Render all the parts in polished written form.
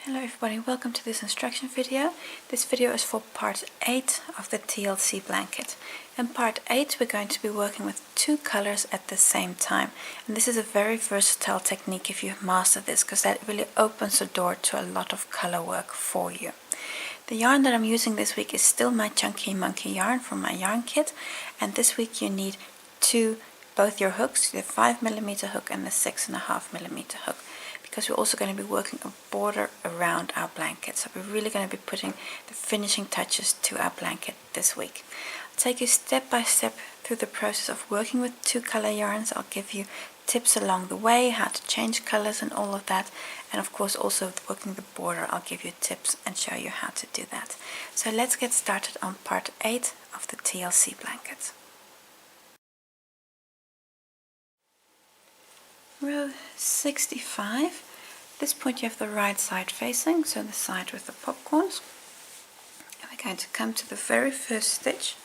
Hello everybody, welcome to this instruction video. This video is for part 8 of the TLC blanket. In part 8 we're going to be working with two colors at the same time. And this is a very versatile technique if you master this, because that really opens the door to a lot of color work for you. The yarn that I'm using this week is still my Chunky Monkey yarn from my yarn kit. And this week you need both your hooks, the 5mm hook and the 6.5mm hook. Because we're also going to be working a border around our blanket. So we're really going to be putting the finishing touches to our blanket this week. I'll take you step by step through the process of working with two color yarns. I'll give you tips along the way, how to change colors and all of that. And of course also with working the border, I'll give you tips and show you how to do that. So let's get started on part 8 of the TLC blanket. Row 65. At this point you have the right side facing, so the side with the popcorns. And we're going to come to the very first stitch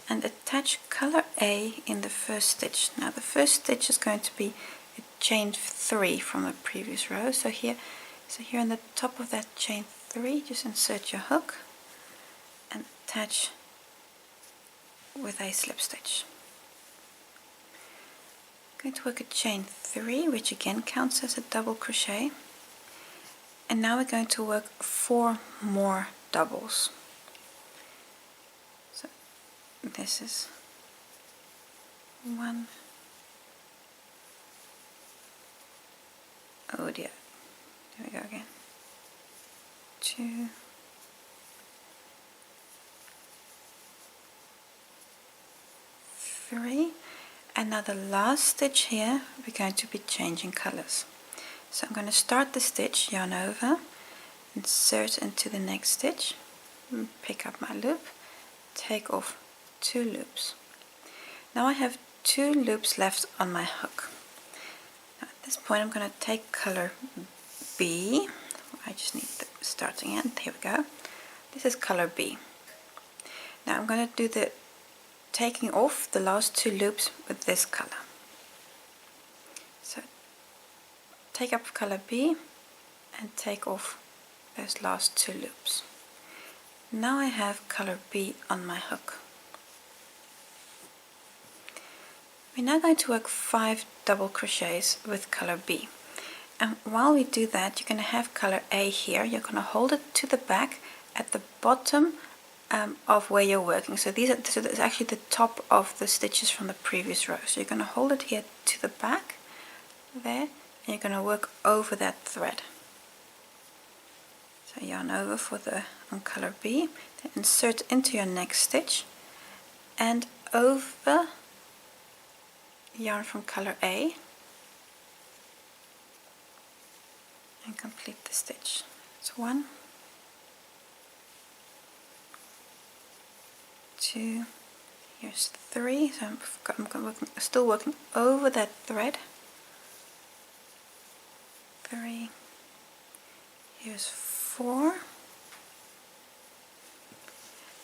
and attach color A in the first stitch. Now the first stitch is going to be a chain 3 from the previous row. So here on the top of that chain 3, just insert your hook and attach with a slip stitch. Going to work a chain 3, which again counts as a double crochet, and now we're going to work 4 more doubles. So this is 1, oh dear, there we go again, 2, 3. And now the last stitch here, we're going to be changing colors. So I'm going to start the stitch, yarn over, insert into the next stitch, pick up my loop, take off 2 loops. Now I have 2 loops left on my hook. Now at this point I'm going to take color B. I just need the starting end. Here we go. This is color B. Now I'm going to do the taking off the last 2 loops with this color. So take up color B and take off those last 2 loops. Now I have color B on my hook. We're now going to work 5 double crochets with color B. And while we do that, you're going to have color A here. You're going to hold it to the back at the bottom of where you're working. So that's actually the top of the stitches from the previous row. So you're going to hold it here to the back there, and you're going to work over that thread. So yarn over for the on color B, then insert into your next stitch and over yarn from color A and complete the stitch. It's 1, 2, here's 3, so I'm still working over that thread. 3, here's 4,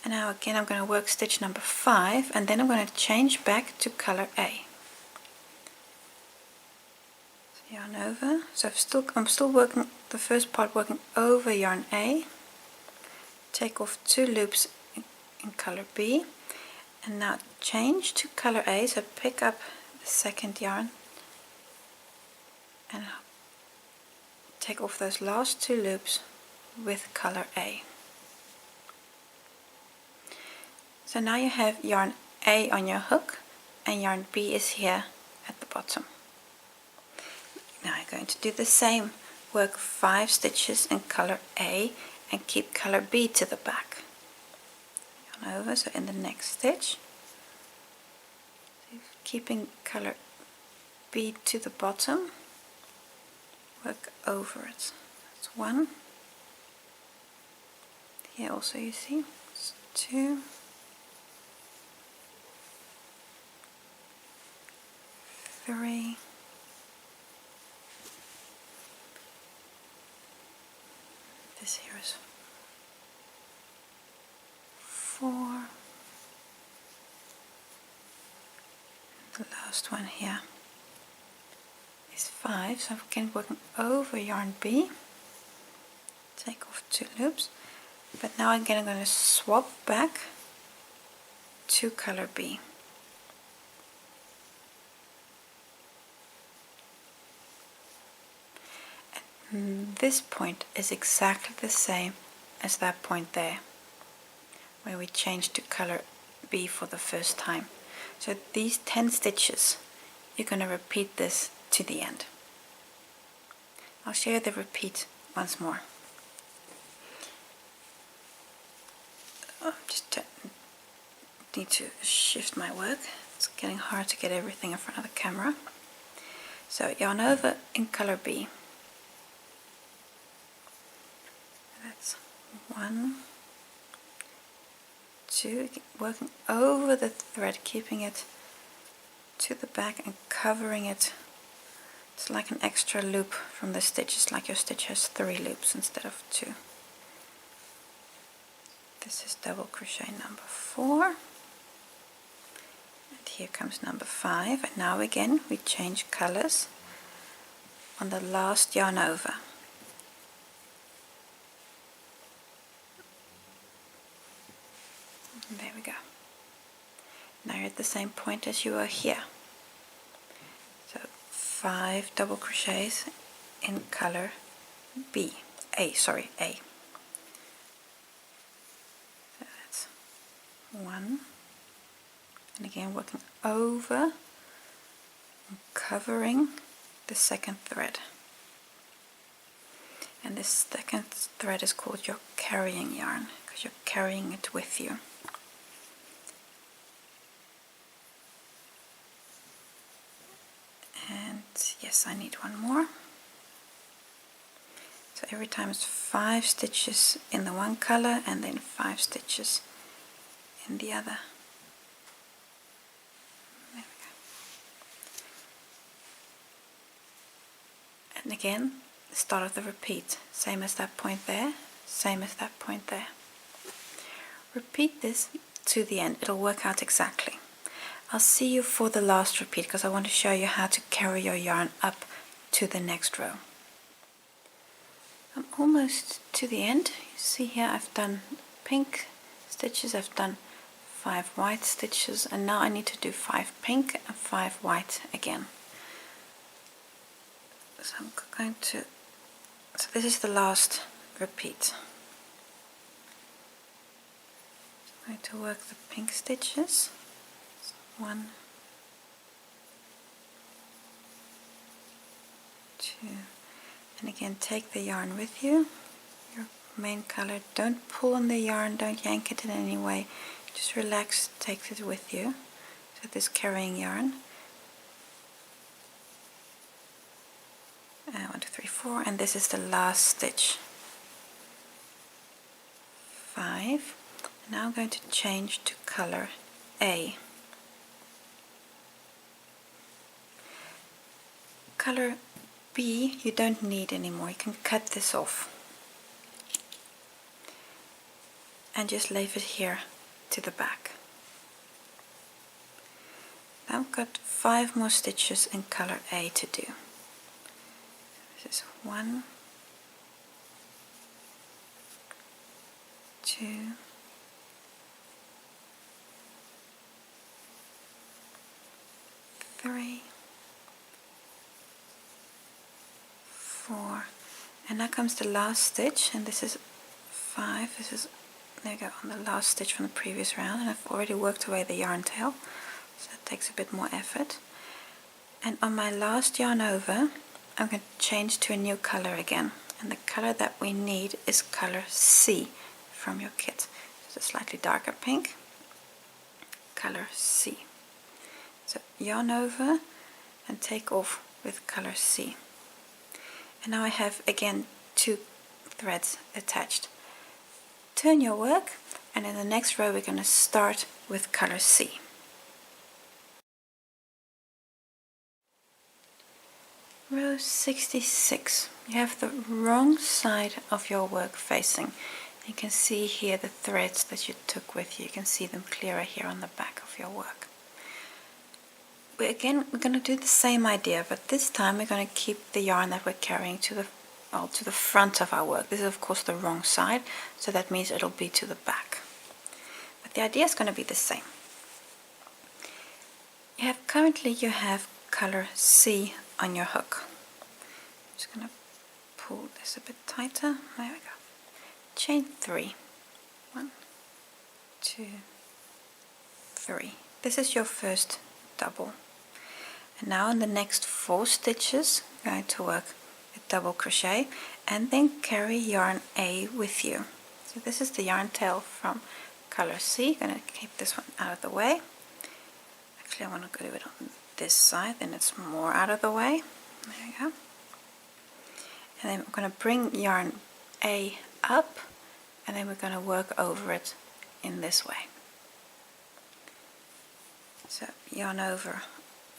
and now again I'm going to work stitch number 5, and then I'm going to change back to color A. So yarn over, so I'm still working the first part, working over yarn A, take off 2 loops in color B, and now change to color A, so pick up the second yarn and take off those last 2 loops with color A. So now you have yarn A on your hook and yarn B is here at the bottom. Now I'm going to do the same, work 5 stitches in color A and keep color B to the back. Over, so in the next stitch, keeping color B to the bottom, work over it. That's 1. Here also you see, it's 2, 3, this here is 4, the last one here is 5, so I'm again working over yarn B, take off 2 loops. But now again I'm going to swap back to color B. And this point is exactly the same as that point there, where we changed to color B for the first time. So these 10 stitches, you're going to repeat this to the end. I'll show you the repeat once more. Just need to shift my work. It's getting hard to get everything in front of the camera. So yarn over in color B. That's 1, 2, working over the thread, keeping it to the back and covering it. It's like an extra loop from the stitch. It's like your stitch has 3 loops instead of 2. This is double crochet number 4. And here comes number 5. And now again we change colors on the last yarn over. And there we go. Now you're at the same point as you were here. So 5 double crochets in color B. A. So that's 1. And again working over and covering the second thread. And this second thread is called your carrying yarn, because you're carrying it with you. And yes, I need one more. So every time it's 5 stitches in the one color and then 5 stitches in the other. There we go. And again, the start of the repeat, same as that point there, same as that point there. Repeat this to the end, it'll work out exactly. I'll see you for the last repeat because I want to show you how to carry your yarn up to the next row. I'm almost to the end. You see here I've done pink stitches, I've done 5 white stitches, and now I need to do 5 pink and 5 white again. So I'm going to, so this is the last repeat. I'm going to work the pink stitches. 1, 2, and again take the yarn with you, your main color. Don't pull on the yarn, don't yank it in any way, just relax, take it with you. So this carrying yarn, 1, 2, 3, 4, and this is the last stitch, 5. And now I'm going to change to color A. Color B you don't need anymore, you can cut this off and just leave it here to the back. Now I've got 5 more stitches in color A to do. This is 1, 2, 3, 4, and now comes the last stitch, and this is 5. This is, there you go, on the last stitch from the previous round, and I've already worked away the yarn tail, so that takes a bit more effort. And on my last yarn over, I'm going to change to a new color again, and the color that we need is color C from your kit. It's a slightly darker pink, color C. So yarn over and take off with color C. And now I have again 2 threads attached. Turn your work, and in the next row we're going to start with color C. Row 66. You have the wrong side of your work facing. You can see here the threads that you took with you. You can see them clearer here on the back of your work. We're going to do the same idea, but this time we're going to keep the yarn that we're carrying to the well, to the front of our work. This is of course the wrong side, so that means it'll be to the back. But the idea is going to be the same. Currently you have color C on your hook. I'm just going to pull this a bit tighter. There we go. Chain 3. 1, 2, 3. This is your first double. And now in the next 4 stitches, I'm going to work a double crochet and then carry yarn A with you. So this is the yarn tail from color C. I'm going to keep this one out of the way. Actually, I want to do it on this side, then it's more out of the way. There we go. And then we're going to bring yarn A up, and then we're going to work over it in this way. So yarn over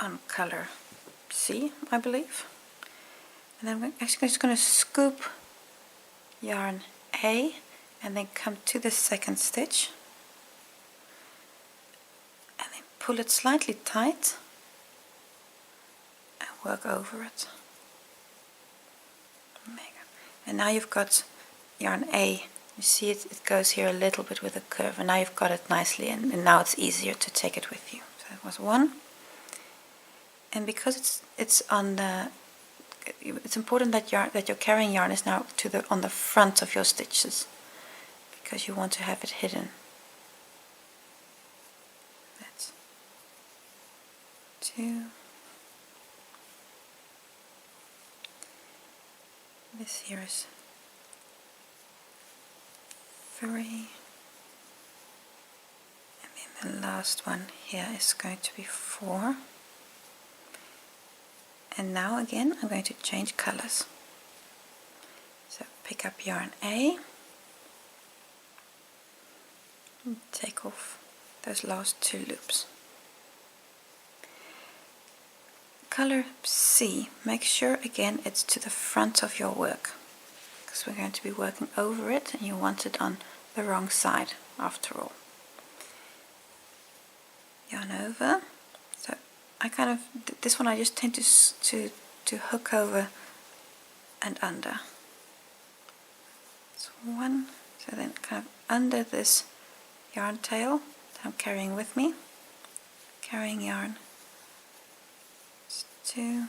on color C, I believe. And then I'm actually just going to scoop yarn A and then come to the second stitch and then pull it slightly tight and work over it. There you go. And now you've got yarn A. You see it goes here a little bit with a curve, and now you've got it nicely, and now it's easier to take it with you. So that was one. And because it's on the, it's important that your carrying yarn is now on the front of your stitches, because you want to have it hidden. That's 2. This here is 3. And then the last one here is going to be 4. And now again I'm going to change colors. So pick up yarn A, and take off those last 2 loops. Color C, make sure again it's to the front of your work, because we're going to be working over it and you want it on the wrong side after all. Yarn over. So I kind of, this one I just tend to hook over and under. So 1, so then kind of under this yarn tail that I'm carrying with me, carrying yarn. 2,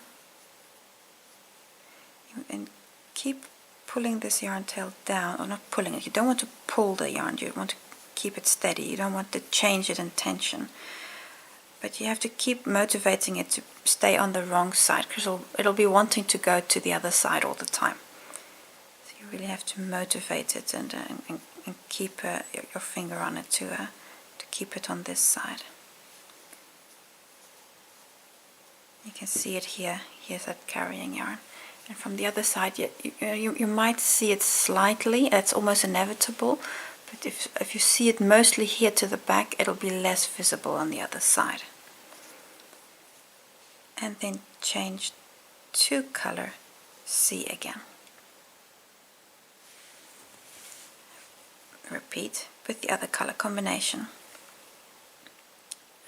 and keep pulling this yarn tail down, or not pulling it. You don't want to pull the yarn, you want to keep it steady. You don't want to change it in tension. But you have to keep motivating it to stay on the wrong side, because it'll be wanting to go to the other side all the time. So you really have to motivate it and keep your finger on it to keep it on this side. You can see it here. Here's that carrying yarn. And from the other side, you might see it slightly. That's almost inevitable. But if you see it mostly here to the back, it'll be less visible on the other side. And then change to color C again. Repeat with the other color combination.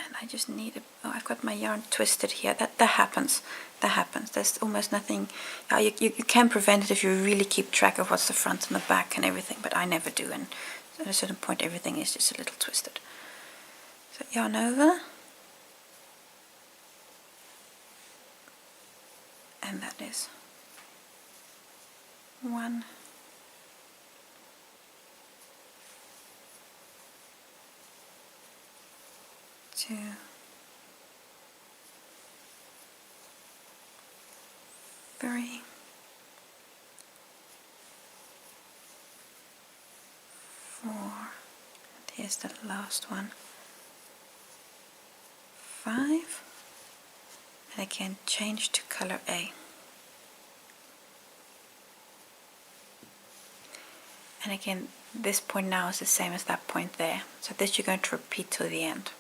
And I just need I've got my yarn twisted here. That happens. That happens. There's almost nothing. You can prevent it if you really keep track of what's the front and the back and everything, but I never do, and at a certain point everything is just a little twisted. So yarn over, and that is 1, 2, 3, 4, and here's the last one, 5, and again change to color A. And again, this point now is the same as that point there, so this you're going to repeat to the end.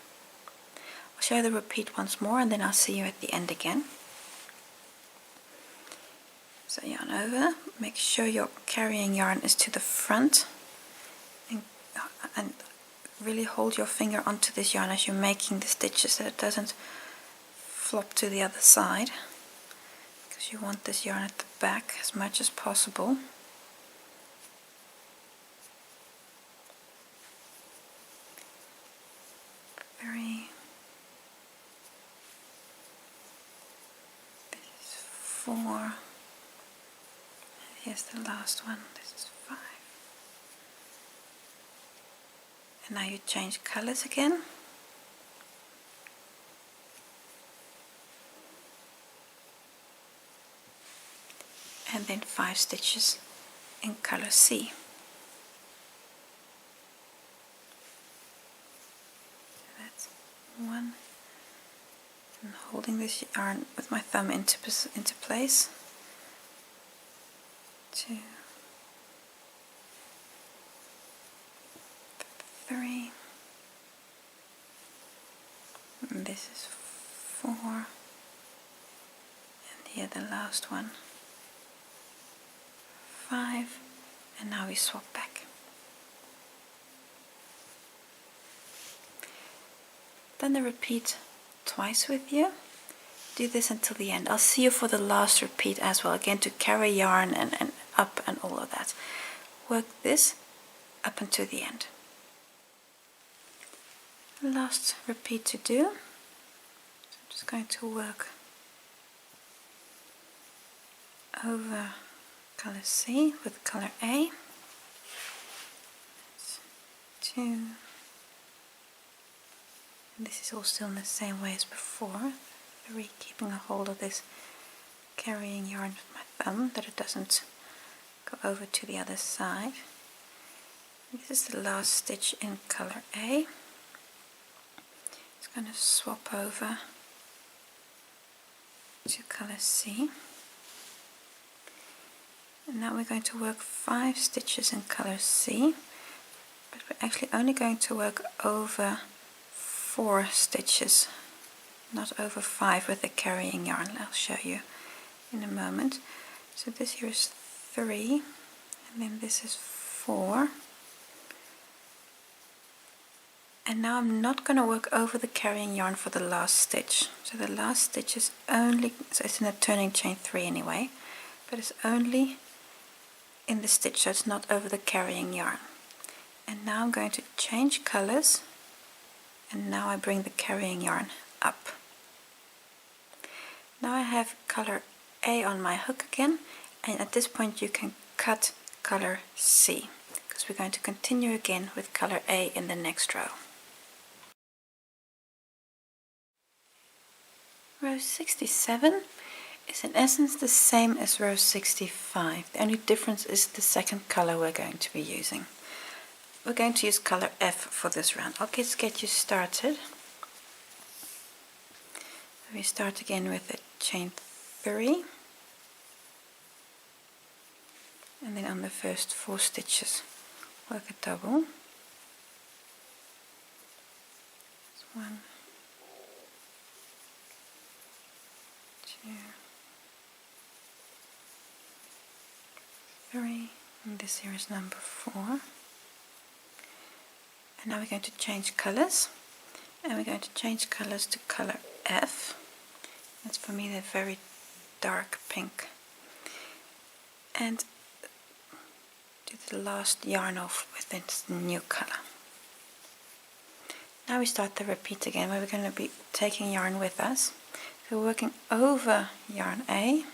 I'll show you the repeat once more, and then I'll see you at the end again. So yarn over, make sure your carrying yarn is to the front, and really hold your finger onto this yarn as you're making the stitches so that it doesn't flop to the other side, because you want this yarn at the back as much as possible. This is 4. Here's the last one. This is 5. And now you change colors again. And then 5 stitches in color C. That's 1. I'm holding this yarn with my thumb into place. 2, 3, and this is 4, and here the last one, 5, and now we swap back. Then I repeat twice with you. Do this until the end. I'll see you for the last repeat as well, again to carry yarn and up and all of that. Work this up until the end. Last repeat to do. So I'm just going to work over color C with color A. That's 2. And this is all still in the same way as before. 3, keeping a hold of this carrying yarn with my thumb that it doesn't go over to the other side. This is the last stitch in color A. It's going to swap over to color C. And now we're going to work 5 stitches in color C, but we're actually only going to work over 4 stitches, not over 5 with the carrying yarn. I'll show you in a moment. So this here is 3, and then this is 4. And now I'm not going to work over the carrying yarn for the last stitch. So the last stitch is only, so it's in a turning chain 3 anyway, but it's only in the stitch, so it's not over the carrying yarn. And now I'm going to change colors, and now I bring the carrying yarn up. Now I have color A on my hook again, and at this point you can cut color C, because we're going to continue again with color A in the next row. Row 67 is in essence the same as row 65. The only difference is the second color we're going to be using. We're going to use color F for this round. I'll just get you started. We start again with a chain 3, and then on the first 4 stitches work a double. 1, 2, 3, and this here is number 4. And now we're going to change colors, and we're going to change colors to color F. That's for me the very dark pink. And do the last yarn off with this new color. Now we start the repeat again, where we're going to be taking yarn with us. So working over yarn A. You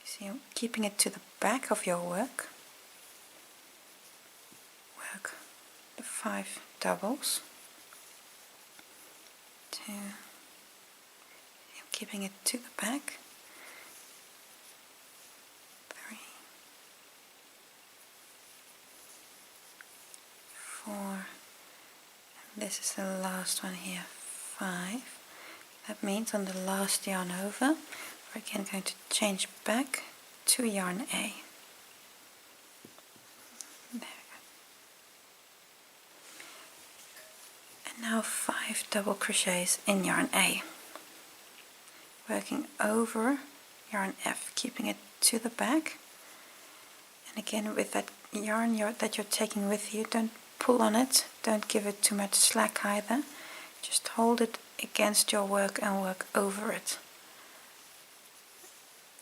see, I'm keeping it to the back of your work. Work the 5 doubles. 2. Keeping it to the back. 3, 4, and this is the last one here, 5. That means on the last yarn over, we're again going to change back to yarn A. There we go. And now 5 double crochets in yarn A. Working over yarn F, keeping it to the back. And again, with that yarn that you're taking with you, don't pull on it, don't give it too much slack either. Just hold it against your work and work over it.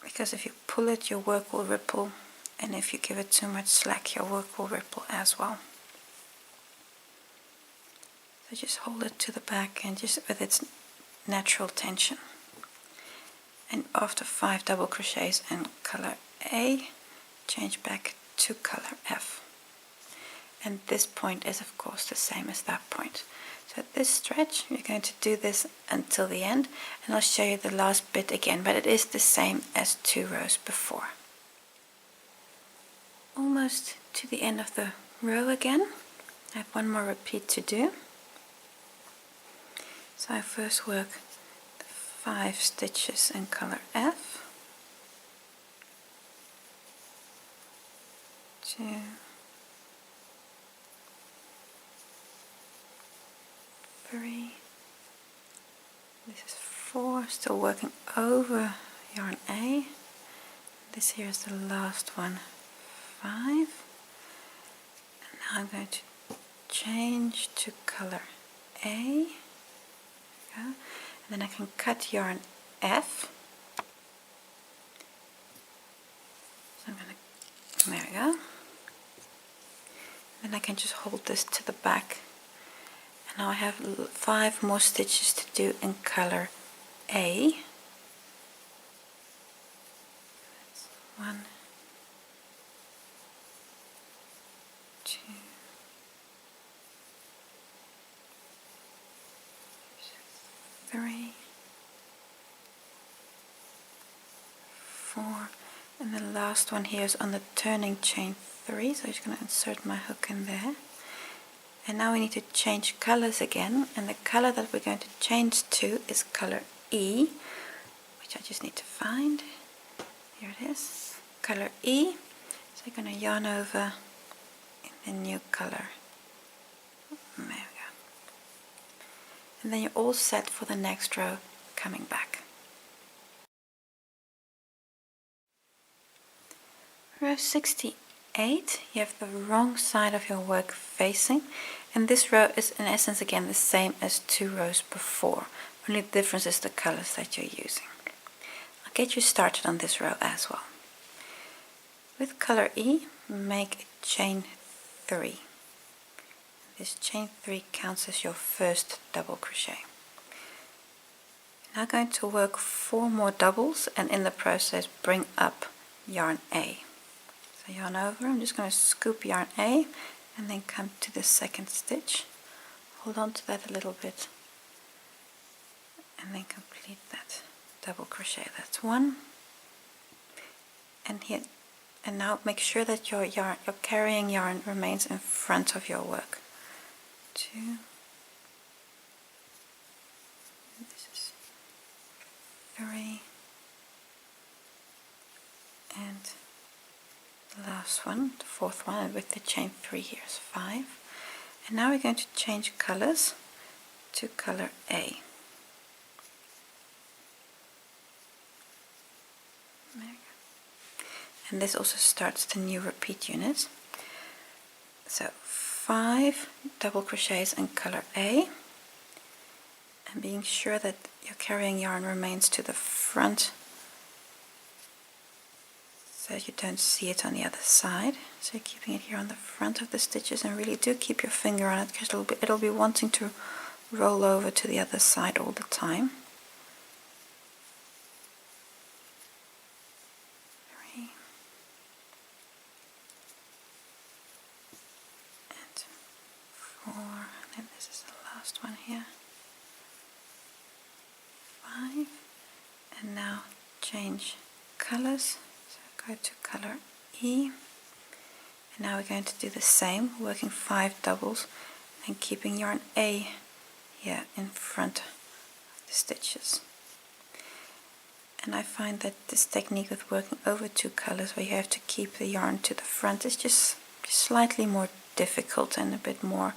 because if you pull it, your work will ripple, and if you give it too much slack, your work will ripple as well. So just hold it to the back and just with its natural tension. And after 5 double crochets in color A, change back to color F. And this point is of course the same as that point. So at this stretch, you're going to do this until the end, and I'll show you the last bit again, but it is the same as 2 rows before. Almost to the end of the row again. I have one more repeat to do. So I first work 5 stitches in color F, 2, 3, this is 4, still working over yarn A, this here is the last one, 5, and now I'm going to change to color A, and then I can cut yarn F, so I'm going to, there we go, then I can just hold this to the back. Now I have 5 more stitches to do in color A. That's 1, 2, 3, 4, and the last one here is on the turning chain 3, so I'm just going to insert my hook in there. And now we need to change colors again, and the color that we're going to change to is color E, which I just need to find. Here it is, color E. So I'm going to yarn over in the new color. There we go. And then you're all set for the next row coming back. Row 68. You have the wrong side of your work facing, and this row is in essence again the same as 2 rows before, only the difference is the colors that you're using. I'll get you started on this row as well. With color E, make a chain 3. This chain 3 counts as your first double crochet. Now going to work 4 more doubles, and in the process bring up yarn A. So yarn over, I'm just going to scoop yarn A and then come to the second stitch, hold on to that a little bit, and then complete that double crochet. That's 1, and here, and now make sure that your carrying yarn remains in front of your work. 2, this is 3, and the last one, the 4th one, with the chain 3 here is 5. And now we're going to change colors to color A. There we go. And this also starts the new repeat unit. So 5 double crochets in color A, and being sure that your carrying yarn remains to the front so you don't see it on the other side. So you're keeping it here on the front of the stitches, and really do keep your finger on it because it'll be wanting to roll over to the other side all the time. 3 and 4, and then this is the last one here. 5, and now change colors. Go to color E, and now we're going to do the same, working 5 doubles and keeping yarn A here in front of the stitches. And I find that this technique with working over 2 colors where you have to keep the yarn to the front is just slightly more difficult and a bit more,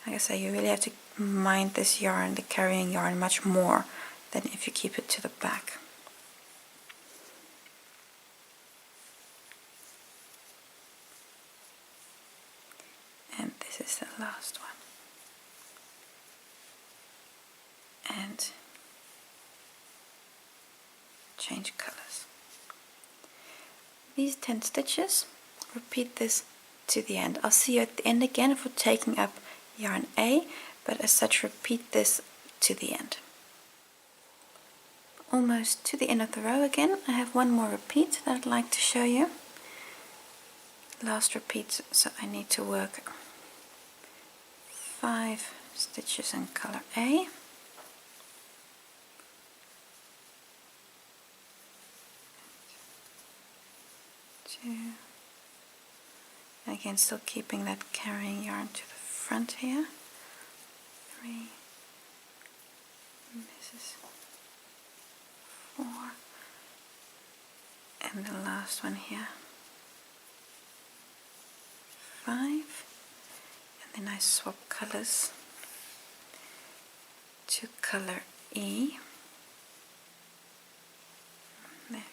like I say, you really have to mind this yarn, the carrying yarn, much more than if you keep it to the back. And this is the last one. And change colors. these 10 stitches, repeat this to the end. I'll see you at the end again for taking up yarn A, but as such repeat this to the end. Almost to the end of the row again. I have one more repeat that I'd like to show you. Last repeat, so I need to work 5 stitches in color A. Again, still keeping that carrying yarn to the front here. 3. This is 4. And the last one here. 5. And then I swap colors to color E. There we go.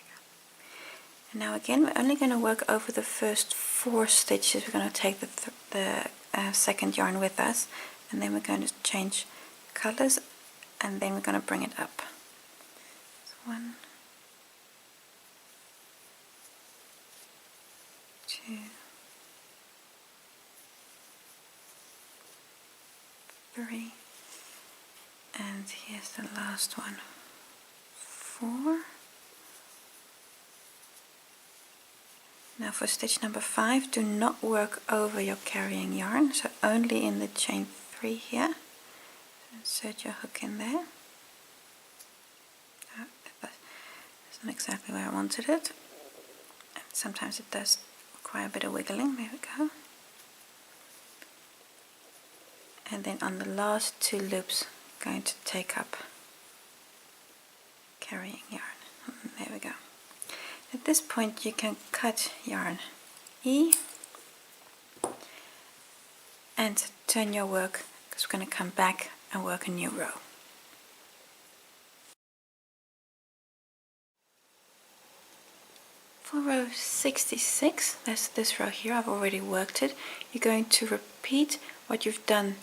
And now again, we're only going to work over the first 4 stitches. We're going to take the second yarn with us, and then we're going to change colors, and then we're going to bring it up. So 1, 2, 3, and here's the last one, 4. Now for stitch number 5, do not work over your carrying yarn, so only in the chain 3 here. So insert your hook in there. Oh, that's not exactly where I wanted it. And sometimes it does require a bit of wiggling. There we go. And then on the last 2 loops, I'm going to take up carrying yarn. There we go. At this point you can cut yarn E and turn your work, because we're going to come back and work a new row. For row 66, that's this row here, I've already worked it. You're going to repeat what you've done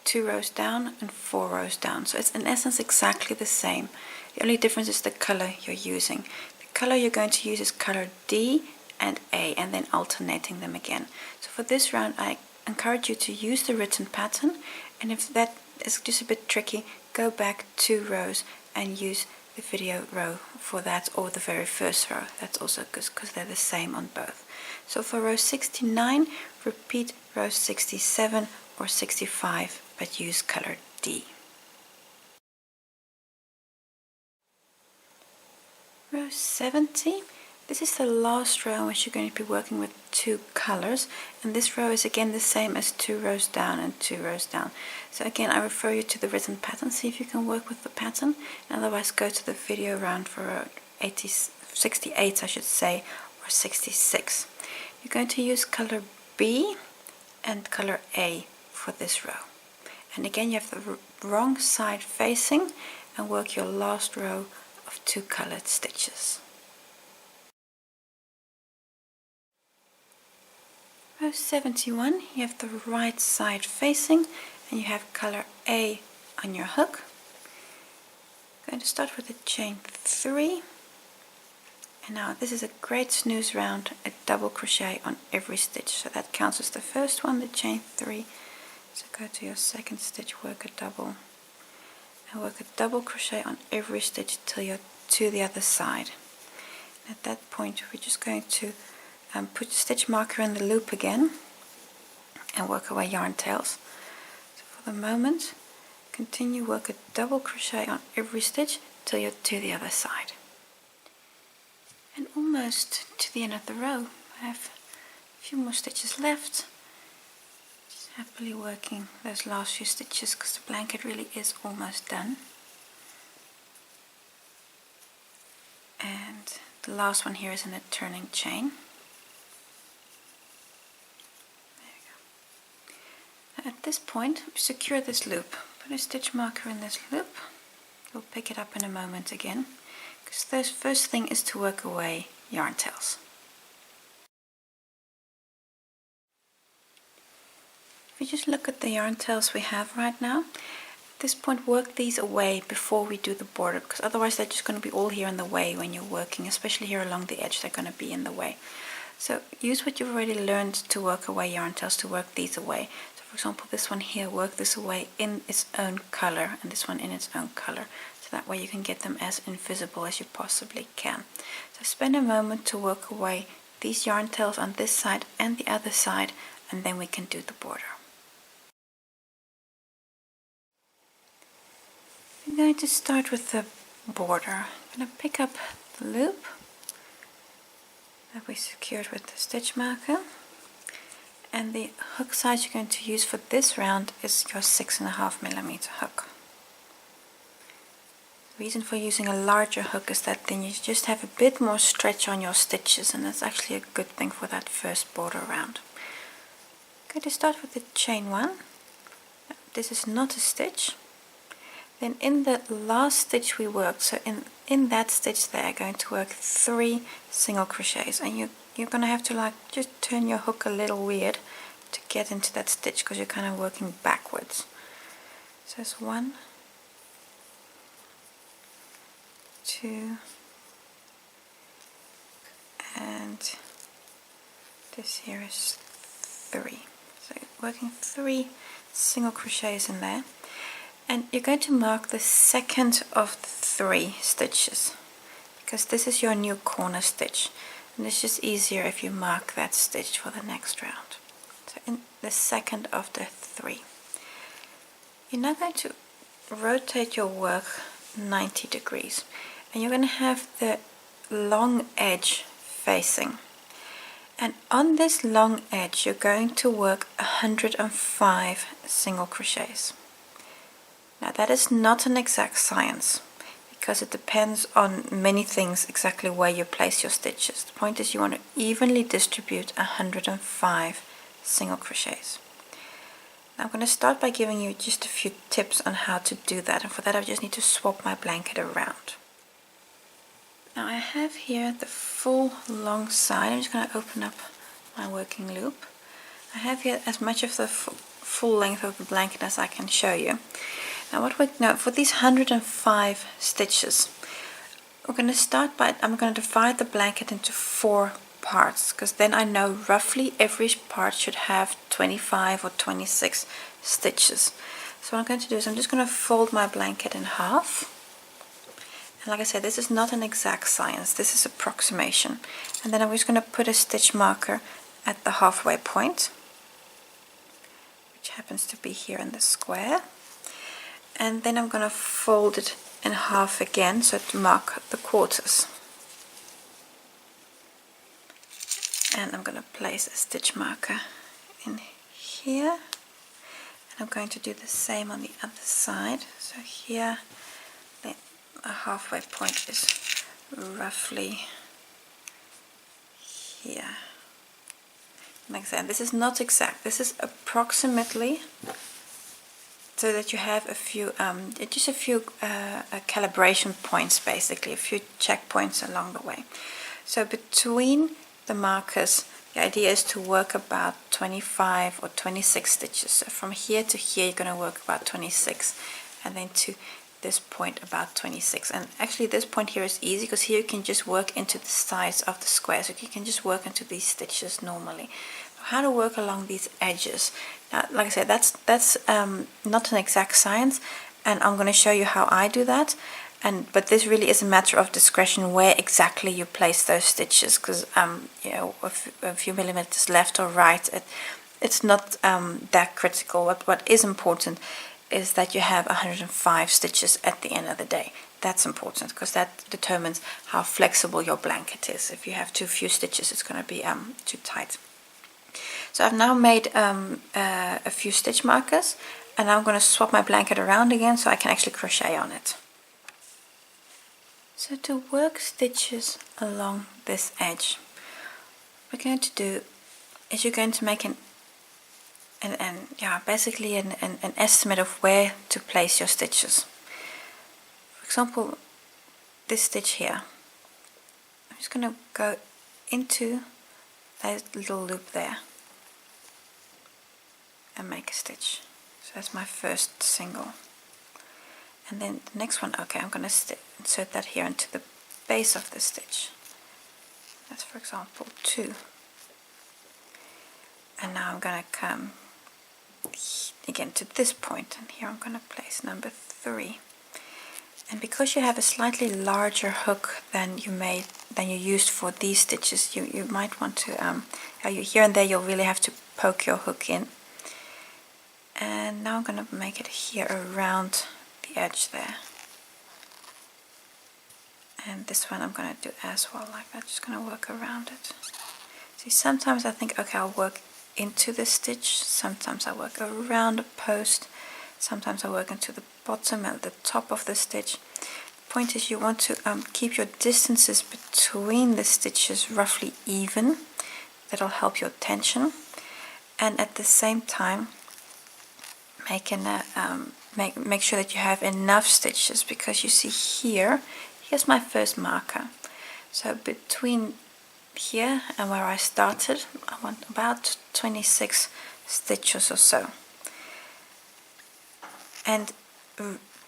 2 rows down and 4 rows down. So it's in essence exactly the same. The only difference is the color you're using. The color you're going to use is color D and A, and then alternating them again. So for this round I encourage you to use the written pattern, and if that is just a bit tricky, go back 2 rows and use the video row for that, or the very first row. That's also good because they're the same on both. So for row 69, repeat row 67 or 65, but use color D. Row 70, this is the last row in which you're going to be working with 2 colors, and this row is again the same as 2 rows down and 2 rows down. So again, I refer you to the written pattern, see if you can work with the pattern, and otherwise go to the video round for row 68 I should say, or 66. You're going to use color B and color A for this row. And again, you have the wrong side facing, and work your last row of 2 colored stitches. Row 71, you have the right side facing, and you have color A on your hook. I'm going to start with a chain 3, and now this is a great snooze round, a double crochet on every stitch, so that counts as the first one, the chain 3. So go to your second stitch, work a double, and work a double crochet on every stitch till you're to the other side. And at that point we're just going to put stitch marker in the loop again and work away yarn tails. So for the moment, continue work a double crochet on every stitch till you're to the other side. And almost to the end of the row, I have a few more stitches left. Just happily working those last few stitches because the blanket really is almost done. And the last one here is in a turning chain. At this point, secure this loop. Put a stitch marker in this loop. We'll pick it up in a moment again, because the first thing is to work away yarn tails. If we just look at the yarn tails we have right now, At this point, work these away before we do the border, because otherwise they're just going to be all here in the way when you're working, especially here along the edge. They're going to be in the way. So use what you've already learned to work away yarn tails to work these away. So for example, this one here, work this away in its own color, and this one in its own color. So that way you can get them as invisible as you possibly can. So spend a moment to work away these yarn tails on this side and the other side, and then we can do the border. I'm going to start with the border. I'm going to pick up the loop that we secured with the stitch marker, and the hook size you're going to use for this round is your 6.5mm hook. The reason for using a larger hook is that then you just have a bit more stretch on your stitches, and that's actually a good thing for that first border round. I'm going to start with the chain 1. This is not a stitch. Then in the last stitch we worked, so in that stitch there, I'm going to work 3 single crochets, and you're going to have to like just turn your hook a little weird to get into that stitch, because you're kind of working backwards. So it's 1, 2, and this here is 3. So working 3 single crochets in there. And you're going to mark the second of the 3 stitches, because this is your new corner stitch, and it's just easier if you mark that stitch for the next round. So in the second of the 3, you're now going to rotate your work 90 degrees, and you're going to have the long edge facing, and on this long edge you're going to work 105 single crochets. Now that is not an exact science, because it depends on many things exactly where you place your stitches. The point is you want to evenly distribute 105 single crochets. Now I'm going to start by giving you just a few tips on how to do that, and for that I just need to swap my blanket around. Now I have here the full long side. I'm just going to open up my working loop. I have here as much of the full length of the blanket as I can show you. Now for these 105 stitches, we're going to start by, I'm going to divide the blanket into 4 parts, because then I know roughly every part should have 25 or 26 stitches. So what I'm going to do is I'm just going to fold my blanket in half. And like I said, this is not an exact science, this is approximation. And then I'm just going to put a stitch marker at the halfway point, which happens to be here in the square. And then I'm going to fold it in half again, so to mark the quarters. And I'm going to place a stitch marker in here. And I'm going to do the same on the other side. So here, the halfway point is roughly here. Like I said, this is not exact, this is approximately, so that you have a few, just a few calibration points, basically, a few checkpoints along the way. So between the markers, the idea is to work about 25 or 26 stitches. So from here to here, you're going to work about 26, and then to this point about 26. And actually this point here is easy, because here you can just work into the sides of the square, so you can just work into these stitches normally. How to work along these edges. Now, like I said, that's not an exact science, and I'm going to show you how I do that. But this really is a matter of discretion where exactly you place those stitches, because you know, a few millimeters left or right, it's not that critical. What is important is that you have 105 stitches at the end of the day. That's important, because that determines how flexible your blanket is. If you have too few stitches, it's going to be too tight. So I've now made a few stitch markers, and I'm going to swap my blanket around again so I can actually crochet on it. So to work stitches along this edge, what we're going to do is you're going to make basically an estimate of where to place your stitches. For example, this stitch here, I'm just going to go into that little loop there and make a stitch. So that's my first single And then the next one, okay, I'm going to insert that here into the base of the stitch. That's, for example, 2. And now I'm going to come again to this point, and here I'm going to place number 3. And because you have a slightly larger hook than you used for these stitches, you might want to here and there you'll really have to poke your hook in. And now I'm going to make it here around the edge there. And this one I'm going to do as well, like that. Just going to work around it. See, sometimes I think, okay, I'll work into the stitch, sometimes I work around a post, sometimes I work into the bottom and the top of the stitch. The point is you want to keep your distances between the stitches roughly even. That'll help your tension, and at the same time make sure that you have enough stitches, because you see here's my first marker. So between here and where I started, I want about 26 stitches or so. And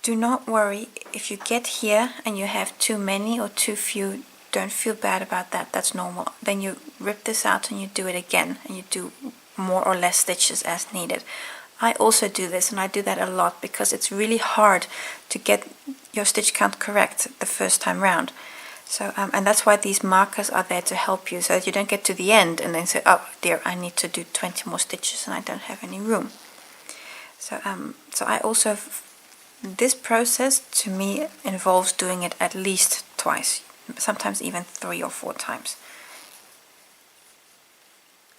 do not worry if you get here and you have too many or too few. Don't feel bad about that, that's normal. Then you rip this out and you do it again, and you do more or less stitches as needed. I also do this, and I do that a lot because it's really hard to get your stitch count correct the first time round. So, and that's why these markers are there to help you, so that you don't get to the end and then say, oh dear, I need to do 20 more stitches and I don't have any room. So, so I also, this process to me involves doing it at least twice, sometimes even 3 or 4 times.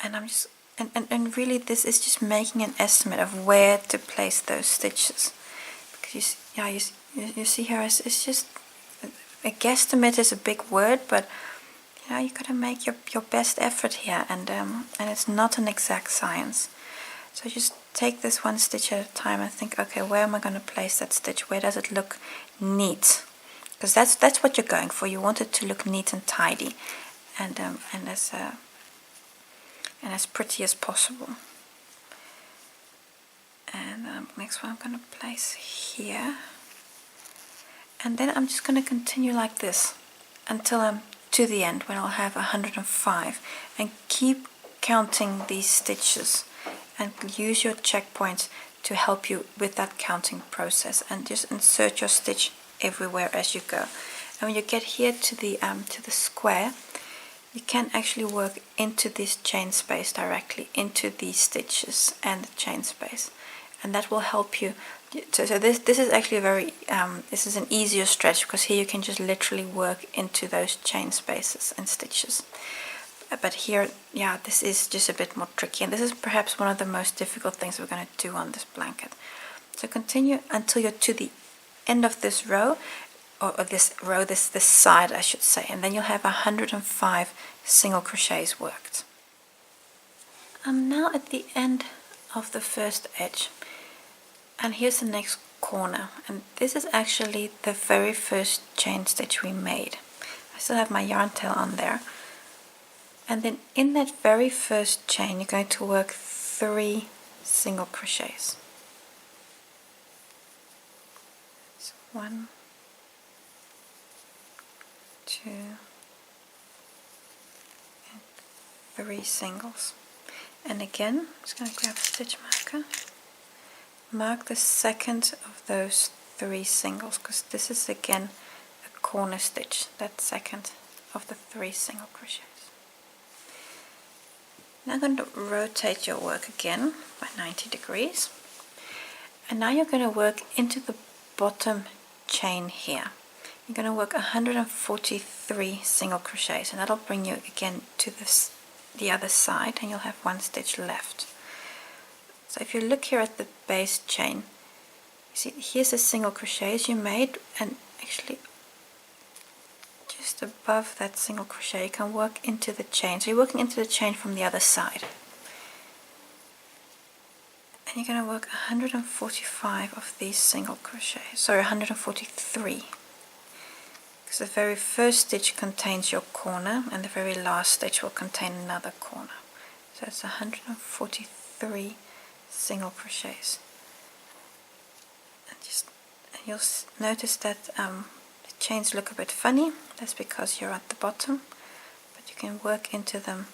And I'm just, and really this is just making an estimate of where to place those stitches. Because you see here, it's just, a guesstimate is a big word, but you got to make your best effort here, and it's not an exact science. So just take this one stitch at a time and think, okay, where am I going to place that stitch? Where does it look neat? Because that's what you're going for. You want it to look neat and tidy, and as pretty as possible. And next one I'm going to place here. And then I'm just going to continue like this until I'm to the end, when I'll have 105, and keep counting these stitches and use your checkpoints to help you with that counting process, and just insert your stitch everywhere as you go. And when you get here to the square, you can actually work into this chain space directly into these stitches and the chain space, and that will help you. So this is actually a very this is an easier stretch, because here you can just literally work into those chain spaces and stitches. But here, yeah, this is just a bit more tricky, and this is perhaps one of the most difficult things we're going to do on this blanket. So continue until you're to the end of this row, or this row, this side I should say, and then you'll have 105 single crochets worked. I'm now at the end of the first edge. And here's the next corner, and this is actually the very first chain stitch we made. I still have my yarn tail on there. And then in that very first chain you're going to work 3 single crochets. So 1, 2, and 3 singles. And again, I'm just going to grab a stitch marker. Mark the second of those 3 singles, because this is again a corner stitch, that second of the 3 single crochets. Now I'm going to rotate your work again by 90 degrees, and now you're going to work into the bottom chain here. You're going to work 143 single crochets, and that'll bring you again to the other side, and you'll have 1 stitch left. So if you look here at the base chain, you see here's the single crochets you made, and actually just above that single crochet you can work into the chain. So you're working into the chain from the other side. And you're going to work 145 of these single crochets, sorry, 143. Because the very first stitch contains your corner, and the very last stitch will contain another corner. So it's 143 single crochets, and just You'll notice that the chains look a bit funny. That's because you're at the bottom, but you can work into them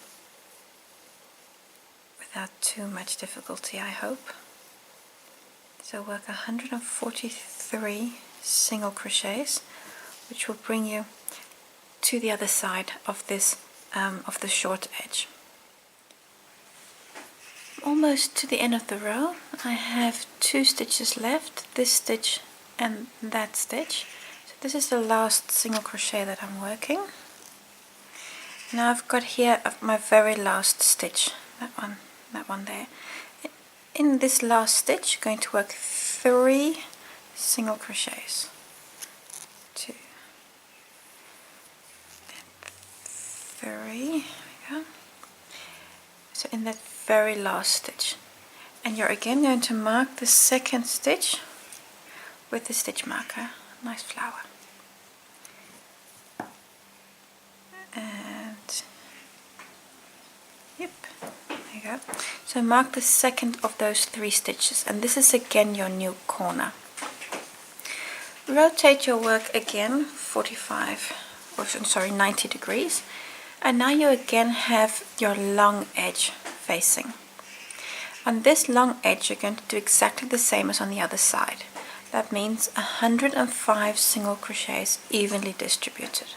without too much difficulty, I hope. So work 143 single crochets, which will bring you to the other side of this of the short edge. Almost to the end of the row. I have 2 stitches left, this stitch and that stitch. So this is the last single crochet that I'm working. Now I've got here my very last stitch, that one there. In this last stitch, you're going to work 3 single crochets. 2 and 3. There we go. So in that very last stitch, and you're again going to mark the second stitch with the stitch marker. Nice flower. And yep, there you go. So mark the second of those 3 stitches, and this is again your new corner. Rotate your work again 90 degrees, and now you again have your long edge facing. On this long edge you're going to do exactly the same as on the other side. That means 105 single crochets evenly distributed.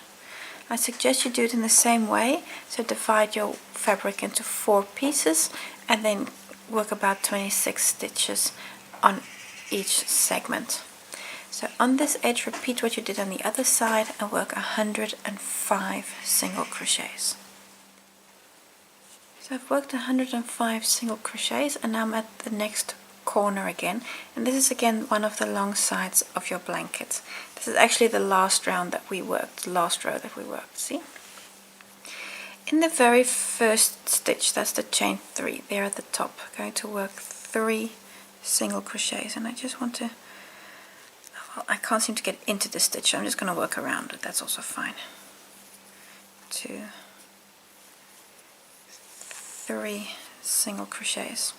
I suggest you do it in the same way, so divide your fabric into 4 pieces and then work about 26 stitches on each segment. So on this edge, repeat what you did on the other side and work 105 single crochets. So I've worked 105 single crochets, and now I'm at the next corner again, and this is again one of the long sides of your blanket. This is actually the last round that we worked, the last row that we worked, see? In the very first stitch, that's the chain 3, there at the top, I'm going to work 3 single crochets, and I just want to, well, I can't seem to get into the stitch, so I'm just going to work around it, that's also fine. 2, 3 single crochets,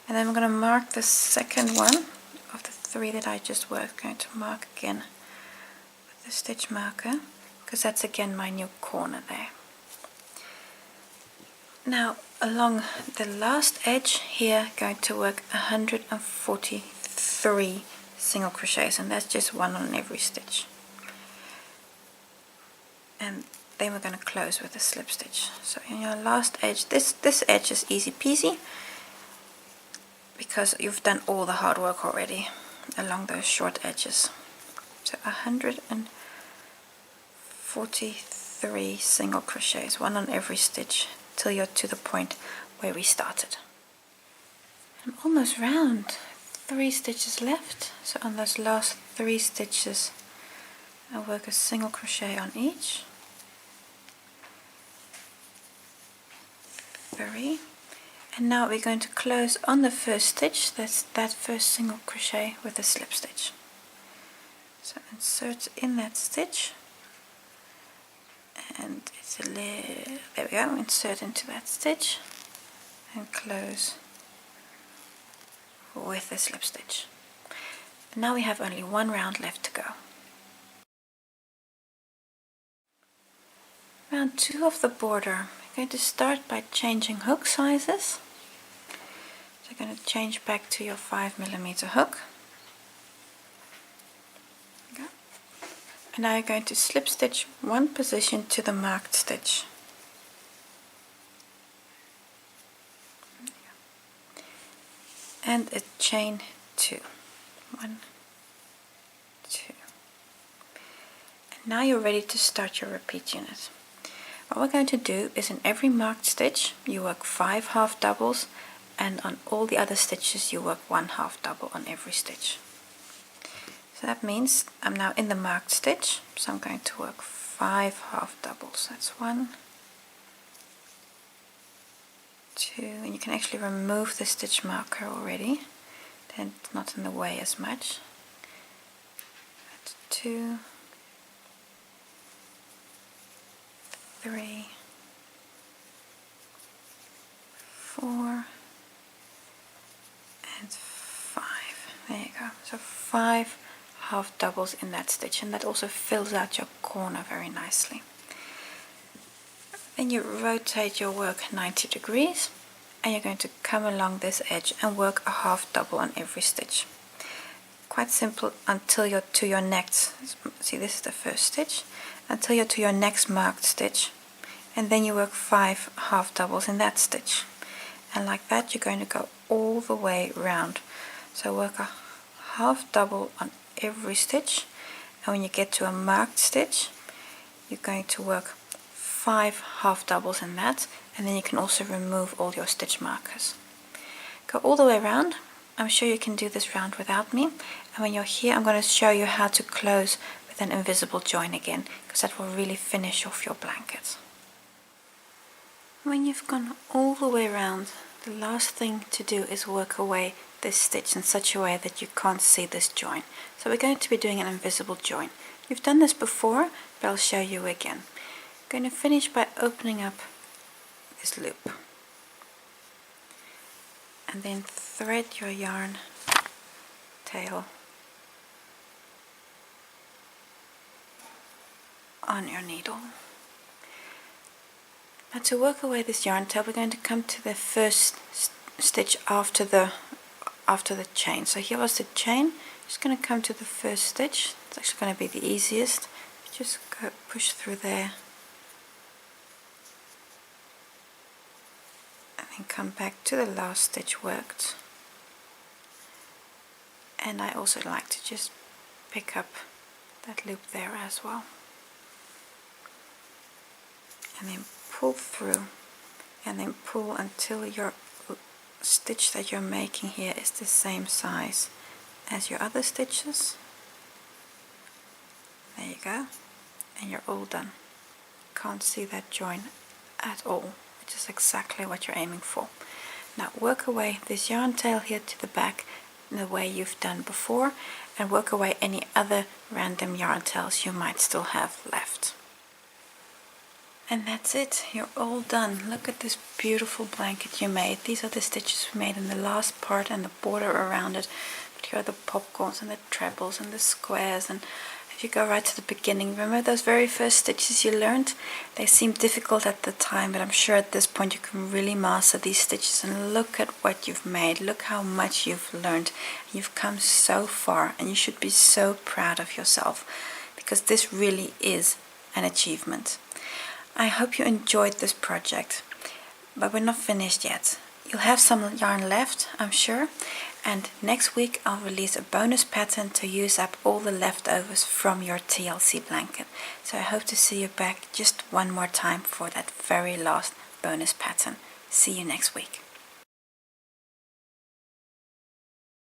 and then I'm going to mark the second one of the 3 that I just worked. I'm going to mark again with the stitch marker, because that's again my new corner there. Now along the last edge here, going to work 143 single crochets, and that's just 1 on every stitch. And then we're going to close with a slip stitch. So in your last edge, this edge is easy peasy because you've done all the hard work already along those short edges. So 143 single crochets, 1 on every stitch, till you're to the point where we started. I'm almost round. 3 stitches left. So on those last 3 stitches, I'll work a single crochet on each. 3. And now we're going to close on the first stitch, that's that first single crochet, with a slip stitch. So insert in that stitch, and it's a little, there we go, insert into that stitch and close with a slip stitch. And now we have only 1 round left to go. Round 2 of the border, I'm going to start by changing hook sizes. So I'm going to change back to your 5mm hook. Okay. And now you're going to slip stitch 1 position to the marked stitch. And a chain 2. 1, 2. And now you're ready to start your repeat unit. What we're going to do is in every marked stitch you work 5 half doubles, and on all the other stitches you work 1 half double on every stitch. So that means I'm now in the marked stitch, so I'm going to work 5 half doubles. That's 1, 2, and you can actually remove the stitch marker already, then it's not in the way as much. That's 2, 3, 4, and 5. There you go. So 5 half doubles in that stitch, and that also fills out your corner very nicely. Then you rotate your work 90 degrees, and you're going to come along this edge and work a half double on every stitch. Quite simple until you're to your next, see this is the first stitch, until you're to your next marked stitch, and then you work 5 half doubles in that stitch, and like that you're going to go all the way round. So work a half double on every stitch, and when you get to a marked stitch you're going to work 5 half doubles in that, and then you can also remove all your stitch markers. Go all the way around. I'm sure you can do this round without me, and when you're here I'm going to show you how to close with an invisible join again, because that will really finish off your blanket. When you've gone all the way around, the last thing to do is work away this stitch in such a way that you can't see this join. So we're going to be doing an invisible join. You've done this before, but I'll show you again. I'm going to finish by opening up this loop, and then thread your yarn tail on your needle. Now to work away this yarn tail, we're going to come to the first stitch after the chain. So here was the chain. Just going to come to the first stitch. It's actually going to be the easiest. Just go push through there, and then come back to the last stitch worked. And I also like to just pick up that loop there as well, and then pull through, and then pull until your stitch that you're making here is the same size as your other stitches. There you go, and you're all done. Can't see that join at all, which is exactly what you're aiming for. Now work away this yarn tail here to the back in the way you've done before, and work away any other random yarn tails you might still have left. And that's it, you're all done. Look at this beautiful blanket you made. These are the stitches we made in the last part and the border around it. But here are the popcorns and the trebles and the squares. And if you go right to the beginning, remember those very first stitches you learned? They seemed difficult at the time, but I'm sure at this point you can really master these stitches. And look at what you've made. Look how much you've learned. You've come so far, and you should be so proud of yourself, because this really is an achievement. I hope you enjoyed this project, but we're not finished yet. You'll have some yarn left, I'm sure, and next week I'll release a bonus pattern to use up all the leftovers from your TLC blanket. So I hope to see you back just one more time for that very last bonus pattern. See you next week.